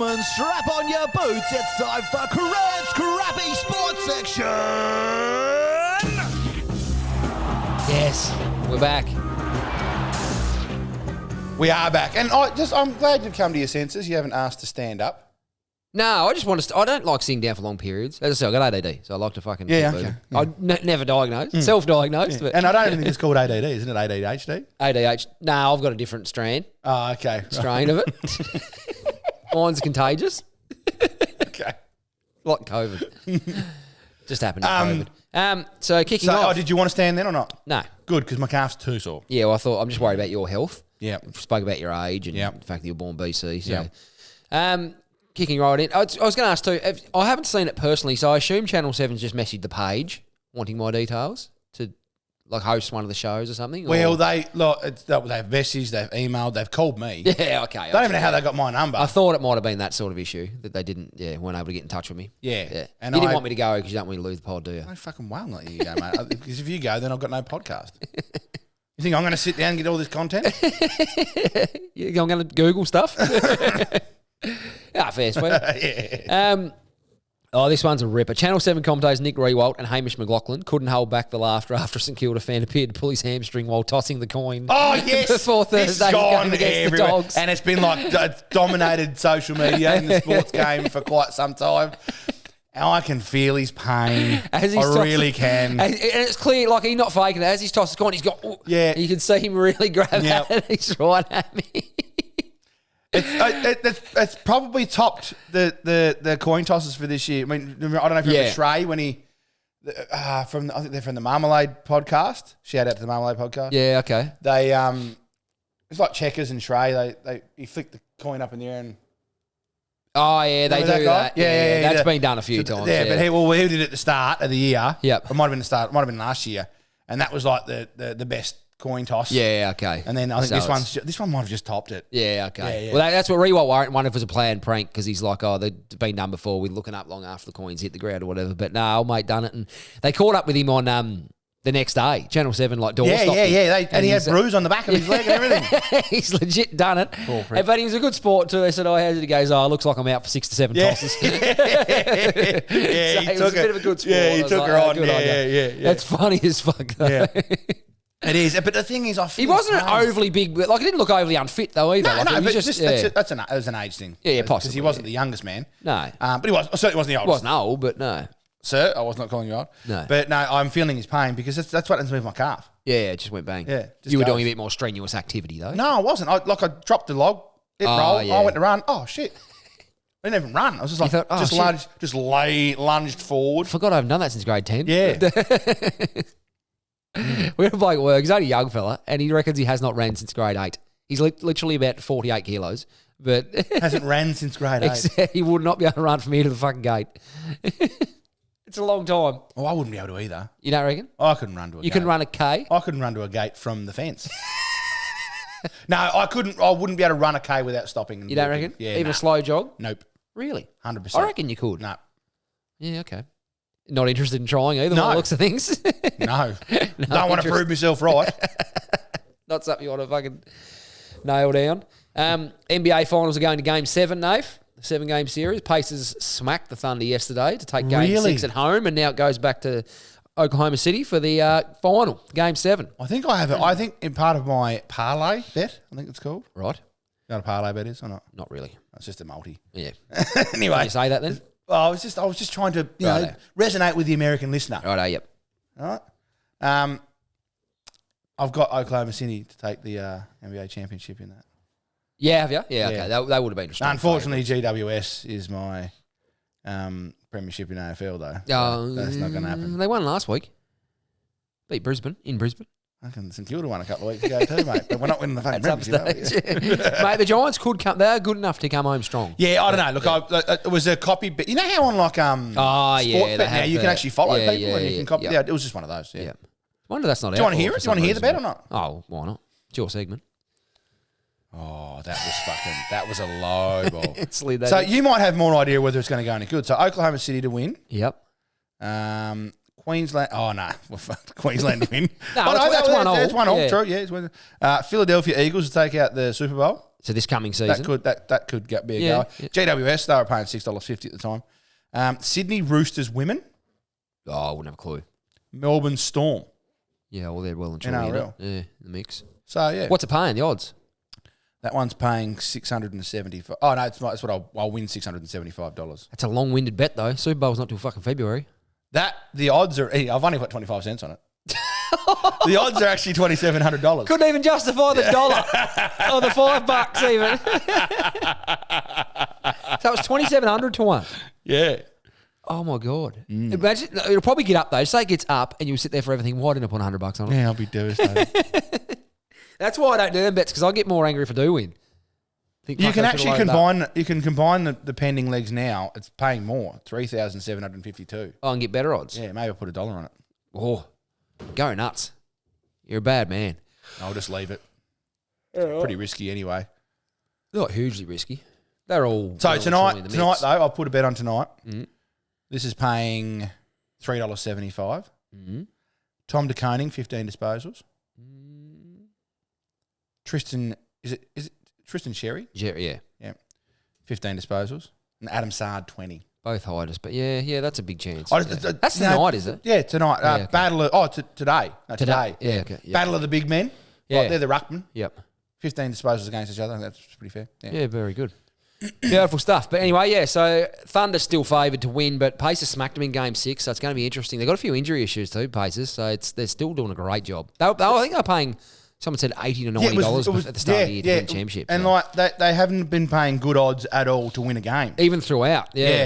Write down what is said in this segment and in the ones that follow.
gentlemen, strap on your boots. It's time for Crent's Crappy Sports Section. Yes, we're back. We are back. And I'm glad you've come to your senses. You haven't asked to stand up. No, I just want to. I don't like sitting down for long periods. As I said, I got ADD, so I like to fucking. Yeah, keep okay. moving. I never diagnosed, self-diagnosed. Yeah. And I don't think it's called ADD, isn't it? ADHD? ADHD. No, I've got a different Oh, okay. strain of it. Mine's contagious, Okay. like COVID. Just happened to COVID. So kicking off. Did you want to stand then or not? No. Good, because my calf's too sore. Yeah, well, I thought I'm just worried about your health. Yeah. Spoke about your age and Yep. the fact that you're born BC. So, Yep. Kicking right in. I was going to ask too. I haven't seen it personally, so I assume Channel 7's just messaged the page wanting my details to like host one of the shows or something. Well, or? they've messaged, they've emailed, they've called me. Yeah, okay. I don't even know how they got my number. I thought it might have been that sort of issue that they weren't able to get in touch with me. Yeah. And you didn't want me to go because you don't want me to lose the pod, do you? I fucking well not you go, mate. Because if you go, then I've got no podcast. You think I'm going to sit down and get all this content? I'm going to Google stuff. Fair, sweet. Yeah. This one's a ripper. Channel 7 commentators Nick Rewalt and Hamish McLaughlin couldn't hold back the laughter after a St Kilda fan appeared to pull his hamstring while tossing the coin. Oh, yes. Before Thursday game against everywhere. the Dogs. And it's been like dominated social media in the sports game for quite some time. And I can feel his pain. I really can. And it's clear, like he's not faking it. As he's tossed the coin, he's got... Yeah. You can see him really grab Yep. it. He's right at me. It's probably topped the coin tosses for this year. I mean, I don't know if you remember Shrey when he I think they're from the Marmalade podcast. Shout out to the Marmalade podcast. Yeah, okay. They it's like Checkers and Shrey. He flicked the coin up in the air and Oh yeah, they do that. Yeah, that's been done a few times. Yeah, but he did it at the start of the year. Yep. It might have been the start. It might have been last year, and that was like the best coin toss. Yeah, okay. And then I think this one might have just topped it. Yeah, okay. Yeah. Well, that's what Rewalt wondered if it was a planned prank because he's like, they've been done before. We're looking up long after the coins hit the ground or whatever. But no, old mate done it, and they caught up with him on the next day. Channel 7 door stopped him. And he had bruise on the back of his leg and everything. He's legit done it. But he was a good sport too. They said, how's it? He goes, looks like I'm out for 6 to 7 tosses. He took a bit of a good sport. Yeah, he took her on. Yeah. That's funny as fuck though. Yeah. It is, but the thing is, I feel he wasn't overly big, but he didn't look overly unfit though either. No, he but was that's an age thing. Yeah, possibly. Because he wasn't the youngest man. No. But he certainly wasn't the oldest. He wasn't old, but no. Sir, I was not calling you old. No. But no, I'm feeling his pain because that's what happens with my calf. Yeah, it just went bang. Yeah. You were doing a bit more strenuous activity though. No, I wasn't. I dropped the log, it rolled, yeah. I went to run. Oh, shit. I didn't even run. I was just like, lunged forward. Forgot I haven't done that since grade 10. Yeah. We had a bloke at work. He's only a young fella, and he reckons he has not ran since grade 8. He's literally about 48 kilos, but hasn't ran since grade 8. He would not be able to run from here to the fucking gate. It's a long time. Oh, I wouldn't be able to either. You don't reckon? I couldn't run to a gate. You can run a K? I couldn't run to a gate from the fence. No, I couldn't. I wouldn't be able to run a K without stopping. You don't reckon? Yeah, Even a slow jog? Nope. Really? 100%. I reckon you could. No. Yeah, okay. Not interested in trying either, by the looks of things. No. Don't want to prove myself right. Not something you want to fucking nail down. NBA finals are going to Game 7, Nave. The 7-game series. Pacers smacked the Thunder yesterday to take Game 6 at home, and now it goes back to Oklahoma City for the final, Game 7. I think I have it. I think in part of my parlay bet, I think it's called. Right. You know what a parlay bet is or not? Not really. It's just a multi. Yeah. Anyway. Can you say that then? Well, I was just trying to resonate with the American listener. Righto, yep. All right. I've got Oklahoma City to take the NBA championship in that. Yeah, have you? Yeah, okay. That would have been a strong Unfortunately, GWS is my premiership in AFL, though. That's not going to happen. They won last week. Beat Brisbane, in Brisbane. I can St Kilda won a couple of weeks ago too, mate. But we're not winning the fucking premiership. Mate, the Giants could come. They're good enough to come home strong. Yeah, I don't know. Look, it was a copy bet. You know how on like Sport Bet now you can actually follow people and you can copy. Yeah, it was just one of those. Yeah. Wonder that's not. Do you want to hear it? Do you want to hear the bet or not? Oh, why not? It's your segment. Oh, that was a low ball. So you might have more idea whether it's going to go any good. So Oklahoma City to win. Yep. Queensland. Oh no, Queensland to win. That's 1-1. It's 1-1. Yeah. True. Yeah, it's 1. Philadelphia Eagles to take out the Super Bowl. So this coming season. That could be a goer. Yeah. GWS, they were paying $6.50 at the time. Sydney Roosters women. Oh, I wouldn't have a clue. Melbourne Storm. Yeah, well, they're well and truly in it. Yeah, the mix. So, yeah. What's it paying, the odds? That one's paying $675. Oh, no, it's not. That's what I'll win $675. That's a long-winded bet, though. Super Bowl's not till fucking February. The odds are... I've only put 25 cents on it. The odds are actually $2,700. Couldn't even justify the dollar or the $5 even. So it was 2,700 to 1. Yeah. Oh my god! Imagine it'll probably get up though. Say it gets up, and you'll sit there for everything. Why didn't I put $100 on it? Yeah, I'll be devastated. That's why I don't do them bets, because I get more angry if I do win. You can actually combine. You can combine the pending legs now. It's paying more, $3,752. Oh, and get better odds. Yeah, maybe I'll put $1 on it. Oh, go nuts! You're a bad man. I'll just leave it. It's pretty risky anyway. They're not hugely risky. They're all so tonight though. I'll put a bet on tonight. Mm-hmm. This is paying $3.75. Mm-hmm. Tom De Koning, 15 disposals. Tristan, is it Tristan Sherry? Yeah. 15 disposals. And Adam Sard, 20. Both hiders, but yeah, that's a big chance. That's tonight, is it? Yeah, tonight. Okay. Battle of, today. No, today. Yeah, okay. Yep. Battle of the big men. Yeah. Like, they're the ruckman. Yep. 15 disposals against each other. That's pretty fair. Yeah, very good. Beautiful stuff. But anyway, yeah, so Thunder's still favoured to win, but Pacers smacked them in Game 6, so it's going to be interesting. They've got a few injury issues too, Pacers, so they're still doing a great job. I think they're paying, someone said $80 to $90 at the start of the year to win the championship. And they haven't been paying good odds at all to win a game. Even throughout. Yeah.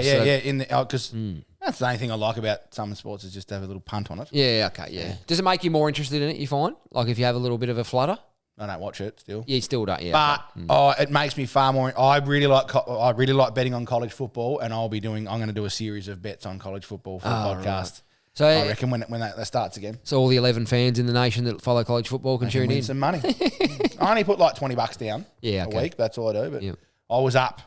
Because that's the only thing I like about some sports is just to have a little punt on it. Yeah, okay, yeah. Does it make you more interested in it, you find? Like if you have a little bit of a flutter? I don't watch it still. Yeah, you still don't. Yeah, but it makes me far more. I really like betting on college football, and I'm going to do a series of bets on college football for the podcast. Right. So I reckon when that starts again. So all the 11 fans in the nation that follow college football can tune in. Some money. I only put like $20 down a week. That's all I do. But I was up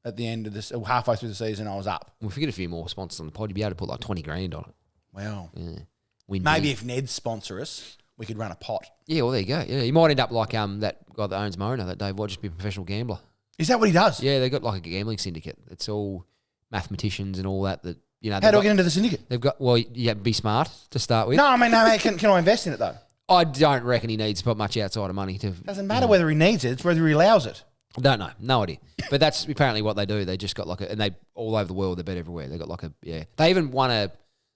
at the end of this, halfway through the season. I was up. Well, if we get a few more sponsors on the pod, you'd be able to put like $20,000 on it. Wow. Yeah. Maybe if Ned's sponsor us, we could run a pot. Yeah, well, there you go. Yeah, you might end up like that guy that owns Mona, that Dave Watt, just be a professional gambler. Is that what he does? Yeah, they've got like a gambling syndicate. It's all mathematicians and all that. How do I get into the syndicate? They've got, be smart to start with. No, I mean, can I invest in it though? I don't reckon he needs to put much outside of money to. Doesn't matter whether he needs it; it's whether he allows it. I don't know, no idea. But that's apparently what they do. They just got and they all over the world. They bet everywhere. They got They even won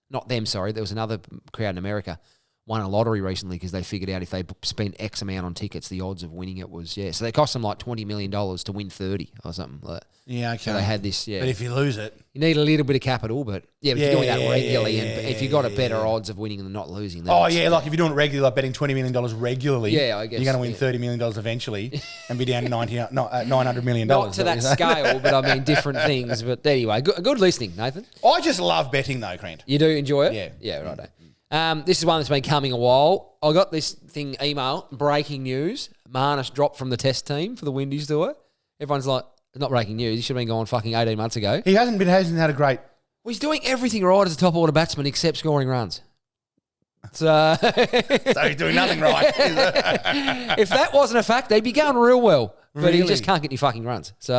not them. Sorry, there was another crowd in America. Won a lottery recently because they figured out if they spent X amount on tickets, the odds of winning it was, so they cost them like $20 million to win 30 or something like that. Yeah, okay. So they had this, But if you lose it... You need a little bit of capital, but if you're doing that regularly, and if you've got a better odds of winning than not losing... like if you're doing it regularly, like betting $20 million regularly, I guess, you're going to win $30 million eventually and be down to $900 million. Not to that scale, but I mean different things. But anyway, good listening, Nathan. I just love betting though, Crent. You do enjoy it? Yeah. Yeah, righto. This is one that's been coming a while. I got this email, breaking news. Marnus dropped from the test team for the Windies tour. Everyone's like, it's not breaking news. He should have been gone fucking 18 months ago. He hasn't had a great... Well, he's doing everything right as a top order batsman except scoring runs. So he's doing nothing right. If that wasn't a fact, they'd be going real well. But he just can't get any fucking runs. So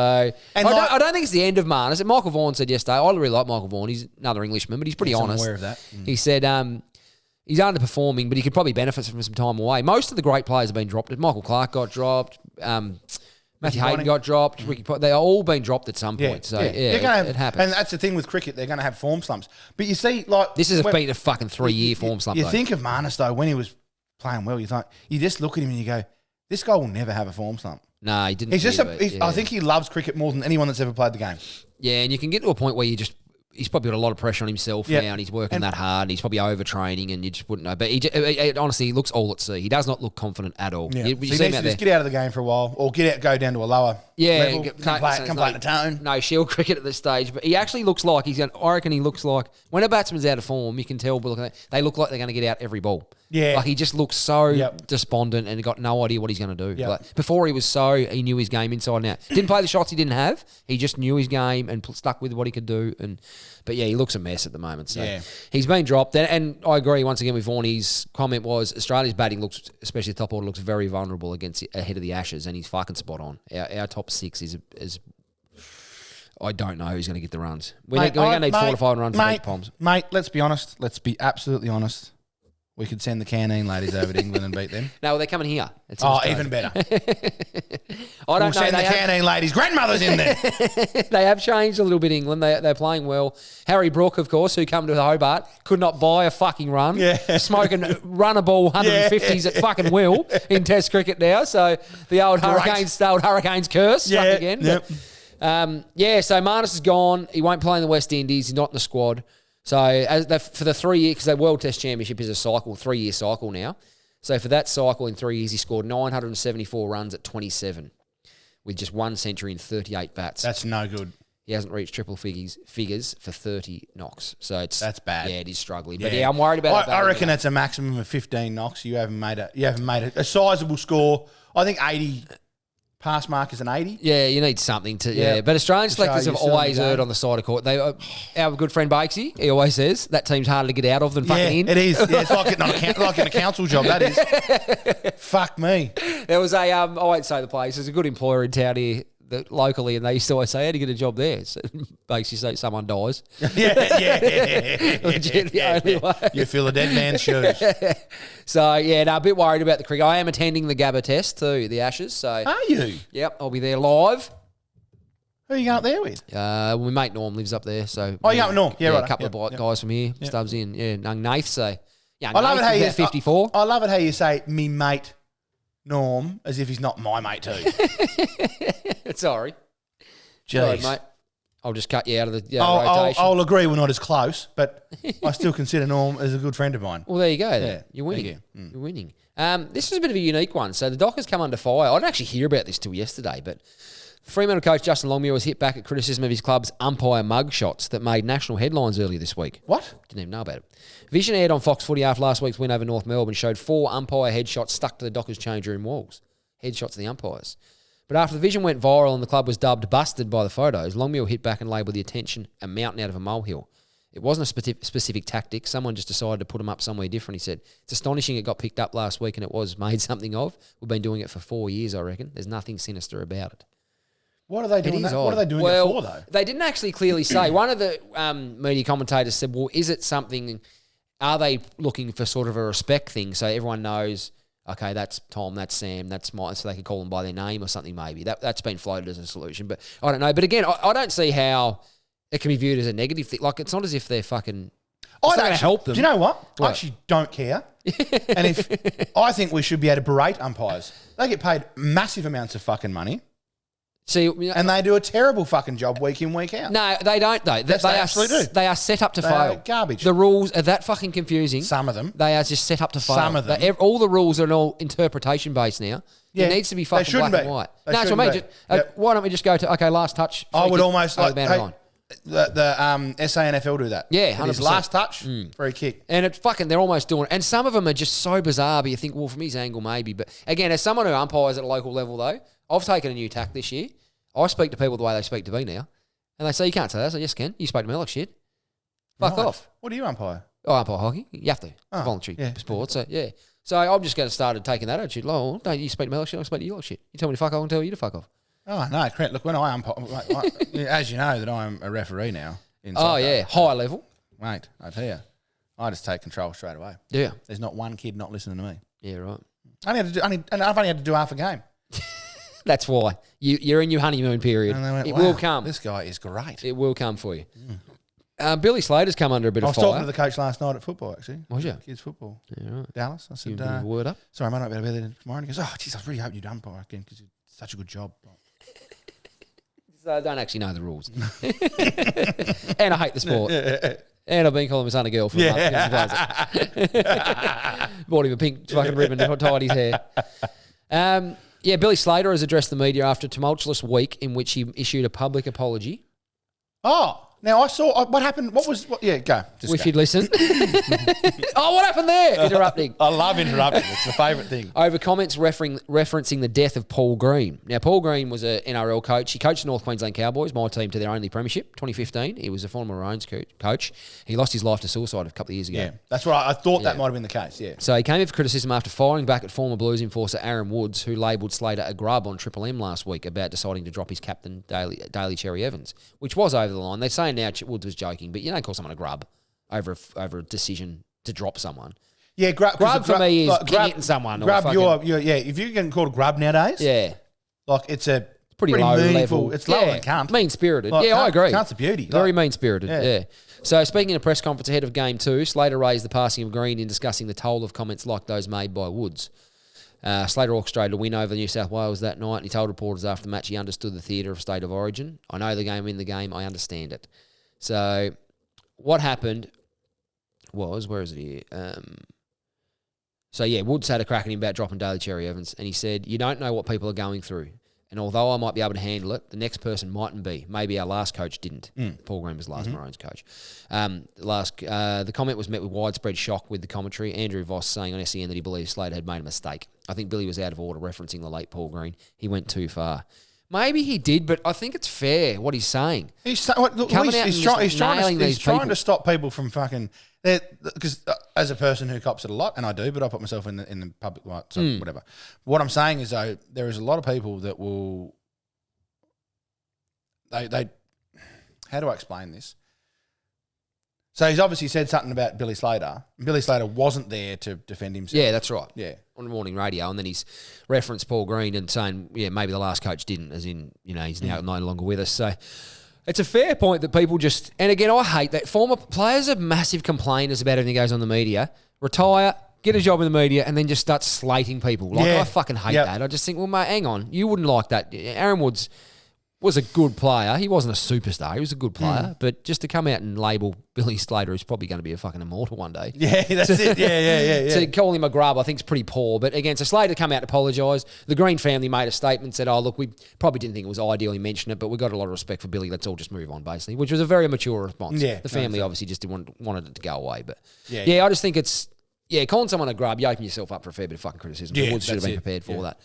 I don't think it's the end of Marnus. Michael Vaughan said yesterday, I really like Michael Vaughan. He's another Englishman, but he's pretty honest. I'm aware of that. He said he's underperforming, but he could probably benefit from some time away. Most of the great players have been dropped. Michael Clark got dropped. Matthew Hayden got dropped. Ricky they all been dropped at some point. So it happens. And that's the thing with cricket; they're going to have form slumps. But you see, this has been a fucking 3-year form slump. You think of Marnus though, when he was playing well, you just look at him and you go, "This guy will never have a form slump." No, he didn't. He's just I think he loves cricket more than anyone that's ever played the game. Yeah, and you can get to a point where he's probably got a lot of pressure on himself now, and he's working that hard, and he's probably overtraining, and you just wouldn't know. But honestly, he looks all at sea. He does not look confident at all. Yeah. He needs to just get out of the game for a while, or go down to a lower level? Can play in the tone. No shield cricket at this stage, but he actually looks like he's going. I reckon he looks like when a batsman's out of form, you can tell. They look like they're going to get out every ball. Yeah, like he just looks so despondent and got no idea what he's going to do. Yep. Like before, he knew his game inside and out. Didn't play the shots he didn't have. He just knew his game and stuck with what he could do. But yeah, he looks a mess at the moment. So he's been dropped. And I agree once again with Vaughan's comment was Australia's batting looks, especially the top order, looks very vulnerable ahead of the Ashes, and he's fucking spot on. Our top six is I don't know who's going to get the runs. We're going to need 4 to 5 runs to beat Poms. Mate, let's be honest. Let's be absolutely honest. We could send the Canine ladies over to England and beat them. No, they're coming here. Even better. We'll send the Canine ladies' grandmothers in there. They have changed a little bit, England. They're playing well. Harry Brook, of course, who come to the Hobart, could not buy a fucking run. Yeah. Smoking run a ball 150s at fucking will in Test cricket now. So the old Hurricanes curse struck again. Yep. But, so Marnus is gone. He won't play in the West Indies. He's not in the squad. So for the 3 year, because the World Test Championship is a cycle, 3 year cycle now. So for that cycle in 3 years, he scored 974 runs at 27 with just 1 century in 38 bats. That's no good. He hasn't reached triple figures for 30 knocks. So that's bad. Yeah, it is struggling. But I'm worried about that. I reckon that's a maximum of 15 knocks. You haven't made a sizable score. I think 80. Pass mark is an 80. Yeah, you need something to. Yeah, but Australian selectors have always erred on the side of court. Our good friend Bakesy, he always says that team's harder to get out of than fucking in. It is. Yeah, it's like getting a council job. That is. Fuck me. There was I won't say the place. There's a good employer in town here locally, and they used to always say, "How do you get a job there?" So Bakesy say someone dies. Yeah. Legit, the only way. You feel a dead man's shoes. So, a bit worried about the cricket. I am attending the Gabba test too, the Ashes. So, are you? Yep, I'll be there live. Who are you going up there with? My mate Norm lives up there. So, you going up Norm? Yeah, right. A couple of guys from here. Yep. Stubbs in. Yeah, Young Nath. So, I love it how you 54. I love it how you say me mate Norm as if he's not my mate too. Sorry. Jeez. Sorry, mate. I'll just cut you out of the rotation. I'll agree we're not as close, but I still consider Norm as a good friend of mine. Well, there you go. Then. Yeah. You're winning. You're winning. This is a bit of a unique one. So the Dockers come under fire. I didn't actually hear about this till yesterday, but Fremantle coach Justin Longmuir was hit back at criticism of his club's umpire mug shots that made national headlines earlier this week. What? Didn't even know about it. Vision aired on Fox Footy after last week's win over North Melbourne showed 4 umpire headshots stuck to the Dockers change room walls. Headshots of the umpires. But after the vision went viral and the club was dubbed busted by the photos, Longmuir hit back and labelled the attention a mountain out of a molehill. It wasn't a specific tactic. Someone just decided to put him up somewhere different, he said. It's astonishing it got picked up last week and it was made something of. We've been doing it for 4 years, I reckon. There's nothing sinister about it. What are they doing? What are they doing it for, though? They didn't actually clearly say. One of the media commentators said, well, is it something, are they looking for sort of a respect thing so everyone knows, okay, that's Tom, that's Sam, that's Mike, so they can call them by their name or something maybe. That's been floated as a solution, but I don't know. But again, I don't see how it can be viewed as a negative thing. Like, it's not as if they're fucking... It's not going to help them. Do you know what? I actually don't care. And I think we should be able to berate umpires. They get paid massive amounts of fucking money. See, and they do a terrible fucking job week in, week out. No, they don't, though. They absolutely do. They are set up to fail. Garbage. The rules are that fucking confusing. Some of them. They are just set up to fail. Some of them. All the rules are all interpretation-based now. Yeah, it needs to be fucking black and white. No, that's what I mean. Why don't we just go to, last touch. I would almost like... The SANFL do that. Yeah, 100%. His last touch, free kick. And they're almost doing it. And some of them are just so bizarre, but you think, well, from his angle, maybe. But again, as someone who umpires at a local level, though, I've taken a new tack this year. I speak to people the way they speak to me now. And they say, you can't say that. I say, yes, can. You spoke to me like shit. Fuck off. What do you umpire? I umpire hockey. You have to. It's voluntary sport. So, yeah. So I'm just going to start taking that attitude. Oh, don't you speak to me like shit, I speak to you like shit. You tell me to fuck off, I'll tell you to fuck off. Oh, no, Crent, look, when I umpire, as you know, that I'm a referee now. High level. Mate, I tell you, I just take control straight away. Yeah. There's not one kid not listening to me. Yeah, right. And I've only had to do half a game. That's why. You're in your honeymoon period. It will come. This guy is great. It will come for you. Billy Slater's come under a bit of fire. I was talking to the coach last night at football, actually. Was you? Kids football. Yeah, right. Dallas. I said, word up. Sorry, I might not be able to be there tomorrow. And he goes, oh, jeez, I really hope you umpire again because you did such a good job. So I don't actually know the rules. And I hate the sport. And I've been calling my son a girl for a month. Bought him a pink fucking ribbon to tie his hair. Yeah, Billy Slater has addressed the media after a tumultuous week in which he issued a public apology. Oh, now I saw what happened. Yeah, go. If you'd listen. Oh, what happened there? Interrupting. I love interrupting. It's my favourite thing. Over comments referencing the death of Paul Green. Now, Paul Green was an NRL coach. He coached the North Queensland Cowboys, my team, to their only premiership, 2015. He was a former Maroons coach. He lost his life to suicide a couple of years ago. Yeah, that's what I thought that might have been the case, yeah. So he came in for criticism after firing back at former Blues enforcer Aaron Woods, who labelled Slater a grub on Triple M last week about deciding to drop his captain, Daly Cherry Evans, which was over the line. They're saying now Woods was joking, but you don't call someone a grub over a decision to drop someone. Yeah, grub for me is hitting someone. Grub, if you can call it grub nowadays, like it's a pretty low meaningful, level. It's lower than cunt. Mean-spirited. Like, I agree. Cunt's a beauty. Very mean-spirited, yeah. So speaking in a press conference ahead of Game 2, Slater raised the passing of Green in discussing the toll of comments like those made by Woods. Slater orchestrated a win over New South Wales that night, and he told reporters after the match he understood the theatre of state of origin. I know the game, I understand it. So what happened was, where is it here? Woods had a crack at him about dropping Daly Cherry Evans, and he said, "You don't know what people are going through. And although I might be able to handle it, the next person mightn't be. Maybe our last coach didn't." Paul Green was the last Maroons coach. The comment was met with widespread shock with the commentary. Andrew Voss saying on SEN that he believes Slater had made a mistake. I think Billy was out of order, referencing the late Paul Green. He went too far. Maybe he did, but I think it's fair what he's saying. He's trying to stop people from fucking... Because as a person who cops it a lot, and I do, but I put myself in the public light, so whatever. What I'm saying is, though, there is a lot of people that will... They how do I explain this? So he's obviously said something about Billy Slater. Billy Slater wasn't there to defend himself. Yeah, that's right. Yeah. On morning radio, and then he's referenced Paul Green and saying, maybe the last coach didn't, as in, he's now no longer with us. So it's a fair point that people just, and again, I hate that former players are massive complainers about everything that goes on in the media. Retire, get a job in the media, and then just start slating people. I fucking hate that. I just think, well, mate, hang on, you wouldn't like that. Aaron Woods was a good player. He wasn't a superstar. He was a good player. But just to come out and label Billy Slater, who's probably going to be a fucking immortal one day. Yeah, that's it. Yeah. To call him a grub, I think is pretty poor. But again, so Slater come out to apologise. The Green family made a statement, said, look, we probably didn't think it was ideal he mentioned it, but we got a lot of respect for Billy. Let's all just move on, basically, which was a very mature response. Yeah, the family obviously just wanted it to go away. But I just think it's... Yeah, calling someone a grub, you open yourself up for a fair bit of fucking criticism. The Woods should have been prepared for that.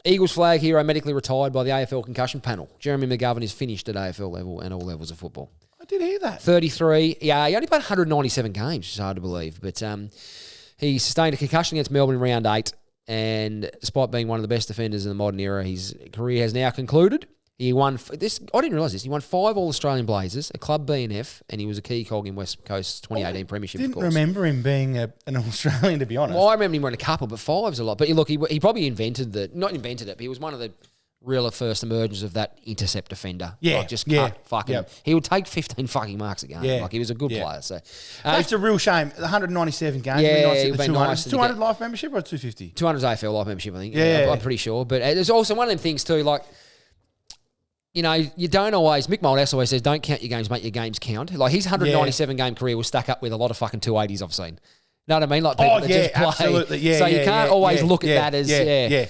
Eagles flag hero medically retired by the AFL concussion panel. Jeremy McGovern is finished at AFL level and all levels of football. I did hear that. 33. Yeah, he only played 197 games, which is hard to believe. But he sustained a concussion against Melbourne in round 8. And despite being one of the best defenders in the modern era, his career has now concluded. He won this. I didn't realise this. He won 5 All-Australian Blazers, a club B&F, and he was a key cog in West Coast 2018 Premiership. I didn't remember him being an Australian, to be honest. Well, I remember him winning a couple, but 5's a lot. But look, he probably not invented it, but he was one of the real first emergence of that intercept defender. Yeah, He would take 15 fucking marks a game. Yeah. Like, he was a good player. So that's a real shame. 197 games. Yeah, it would be nice. 200 life membership or 250? 200 AFL life membership, I think. Yeah. I'm pretty sure. But there's also one of them things too, like, you don't always... Mick Moldhouse always says, don't count your games, make your games count. Like, his 197-game career will stack up with a lot of fucking 280s I've seen. Know what I mean? Like, people that just play. Absolutely. Yeah, so you can't always look at that as...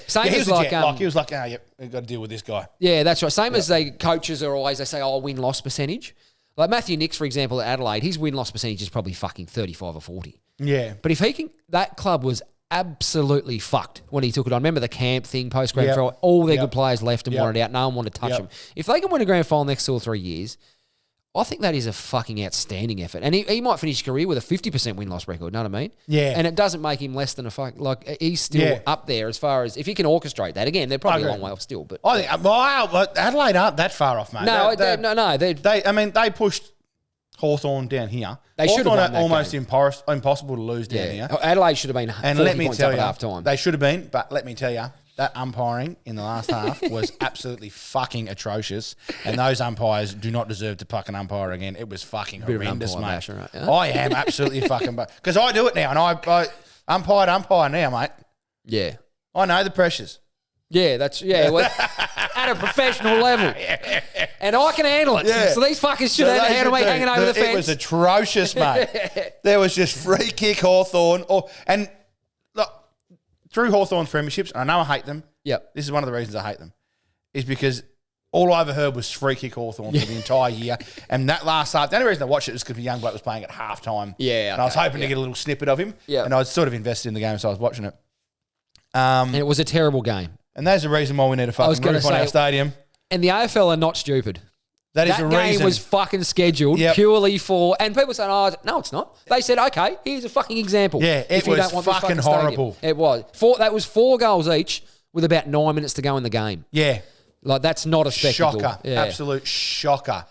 Same as like... he was like, we've got to deal with this guy. Yeah, that's right. Same as coaches are always... They say, win-loss percentage. Like Matthew Nicks, for example, at Adelaide, his win-loss percentage is probably fucking 35 or 40. Yeah. But if he can... That club was absolutely fucked when he took it on. Remember the camp thing, post-grand final? All their good players left and wanted out. No one wanted to touch them. If they can win a grand final next 2 or 3 years, I think that is a fucking outstanding effort. And he might finish his career with a 50% win-loss record, know what I mean? Yeah. And it doesn't make him less than a fuck... Like, he's still up there as far as... If he can orchestrate that. Again, they're probably a long way off still, but... I think... Adelaide aren't that far off, mate. No, they pushed Hawthorn down here. They should have won that almost game. Impossible to lose down here. Adelaide should have been 40 points up at half time. They should have been, but let me tell you, that umpiring in the last half was absolutely fucking atrocious, and those umpires do not deserve to fucking umpire again. It was fucking horrendous, mate. Basher, right? Yeah. I am absolutely fucking... Because I do it now, and I umpire now, mate. Yeah. I know the pressures. Yeah, that's... Yeah, well, at a professional level. And I can handle it. Yeah. So these fuckers should handle me hanging over the fence. It was atrocious, mate. There was just free kick Hawthorn. And look, through Hawthorn's premierships, I know I hate them, Yep. This is one of the reasons I hate them. Is because all I ever heard was free kick Hawthorn for the entire year. And that last half, the only reason I watched it was because the young bloke was playing at halftime. Yeah. And I was hoping to get a little snippet of him. Yeah. And I was sort of invested in the game, so I was watching it. And it was a terrible game. And there's the reason why we need a fucking roof on our stadium. And the AFL are not stupid. That game was fucking scheduled purely for, and people saying, "Oh, no, it's not." They said, "Okay, here's a fucking example." Yeah, it was fucking horrible. It was. That was 4 goals each with about 9 minutes to go in the game. Yeah, like that's not a spectacle. Shocker, absolute shocker.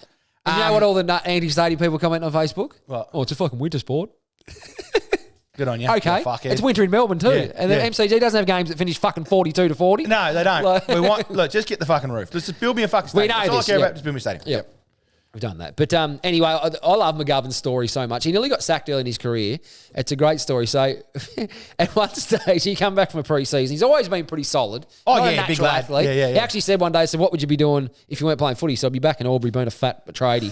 And you know what? All the anti-stadium people comment on Facebook. What? Oh, it's a fucking winter sport. Good on you. Okay, it's winter in Melbourne too, and the MCG doesn't have games that finish fucking 42-40. No, they don't. Look, just get the fucking roof. Let's just build me a fucking stadium. That's all I care about. Just build me a stadium. Yep. We've done that. But anyway, I love McGovern's story so much. He nearly got sacked early in his career. It's a great story. So at one stage, he come back from a pre-season. He's always been pretty solid. Oh, Not yeah, a natural big lad. athlete. Yeah. He actually said one day, what would you be doing if you weren't playing footy? So I'd be back in Albury being a fat tradie.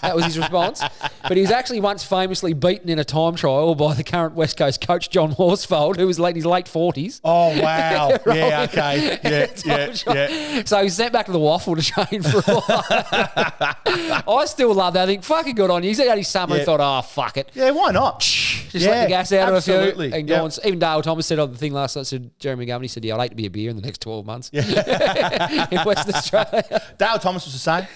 That was his response. But he was actually once famously beaten in a time trial by the current West Coast coach, John Horsfeld, who was in his late 40s. Oh, wow. Yeah, okay. Yeah. So he was sent back to the Waffle to train for a while. I still love that. I think, fucking good on you. He's had his summer and thot, oh, fuck it. Yeah, why not? Just let the gas out of a few. And go on. Even Dale Thomas said on the thing last night, said Jeremy McGovern, he said, I'd like to be a beer in the next 12 months in Western Australia. Dale Thomas was the same.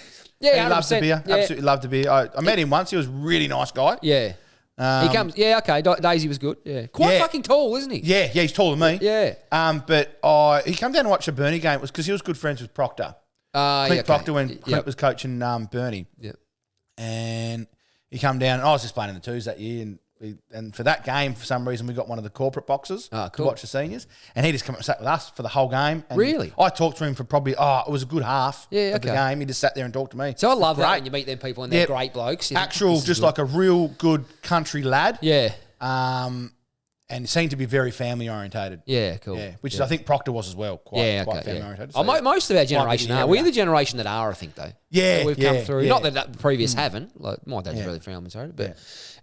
Yeah, he loved the beer. Yeah. Absolutely loved the beer. I met him once. He was a really nice guy. Yeah. He comes, okay, Daisy was good. Yeah. Quite fucking tall, isn't he? Yeah, he's taller than me. Yeah. But he came down to watch a Burnie game. It was because he was good friends with Proctor. Clint Proctor when Clint was coaching Burnie. Yep. And he come down, and I was just playing in the twos that year, and for that game, for some reason, we got one of the corporate boxes to watch the seniors, and he just come up and sat with us for the whole game. And really? I talked to him for probably, it was a good half of the game. He just sat there and talked to me. So I love that when you meet them people and they're great blokes. Just like a real good country lad. Yeah. And seemed to be very family orientated. Yeah, cool. Yeah, which is, I think Proctor was as well. Quite family orientated. So most of our generation are. We're the generation that are, I think, though. Yeah, we've come through. Not that the previous haven't. Like my dad's really family orientated,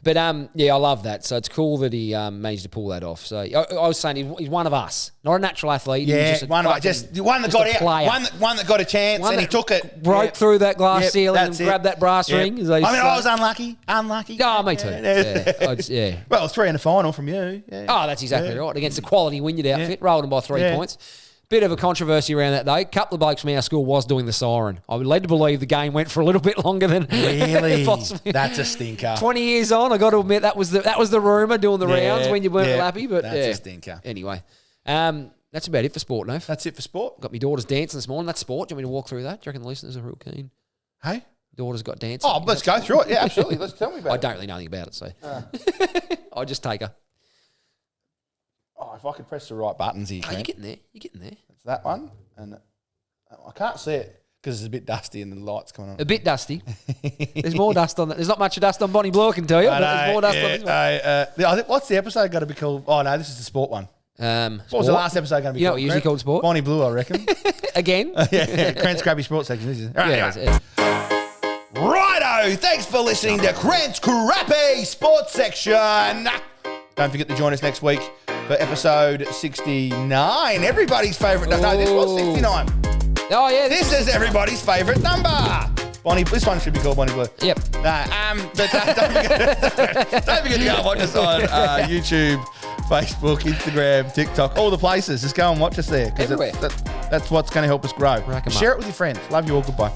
but I love that. So it's cool that he managed to pull that off. So I was saying he's one of us, not a natural athlete. Yeah, one that got out, one that got a chance, and he took it, broke through that glass ceiling and grabbed that brass ring. I was unlucky. Oh, me too. Yeah. Well, 3 in the final from you. Yeah. Oh, that's exactly right. Against the quality Wynyard outfit, rolled them by 3 points. Bit of a controversy around that, though. A couple of blokes from our school was doing the siren. I was led to believe the game went for a little bit longer than really. Possibly. That's a stinker. 20 years on, I got to admit that was the rumour doing the rounds when you weren't happy. But that's a stinker. Anyway, that's about it for sport, Nove. That's it for sport. Got my daughter's dancing this morning. That's sport. Do you want me to walk through that? Do you reckon the listeners are real keen? Hey, daughter's got dancing. Oh, let's go through it. Yeah, absolutely. Let's tell me about it. I don't really know anything about it, so I'll just take her. Oh, if I could press the right buttons here. Oh, you're getting there. It's that one, and I can't see it because it's a bit dusty and the light's coming on. A bit dusty. There's more dust on that. There's not much dust on Bonnie Blue, I can tell you. But there's more dust on this one. I think, what's the episode going to be called? Oh, no, this is the sport one. What was the last episode going to be called? You know what usually called sport? Bonnie Blue, I reckon. Again? Crent's Crappy Sports section. This is anyway. Righto, thanks for listening to Crent's Crappy Sports section. Don't forget to join us next week for episode 69. Everybody's favourite number. No, this was 69. Oh, yeah. This is everybody's favourite number. Bonnie, this one should be called Bonnie Blue. Yep. But don't forget to go and watch us on YouTube, Facebook, Instagram, TikTok, all the places. Just go and watch us there. Everywhere. That's what's going to help us grow. Rack 'em Share up. it with your friends. Love you all. Goodbye.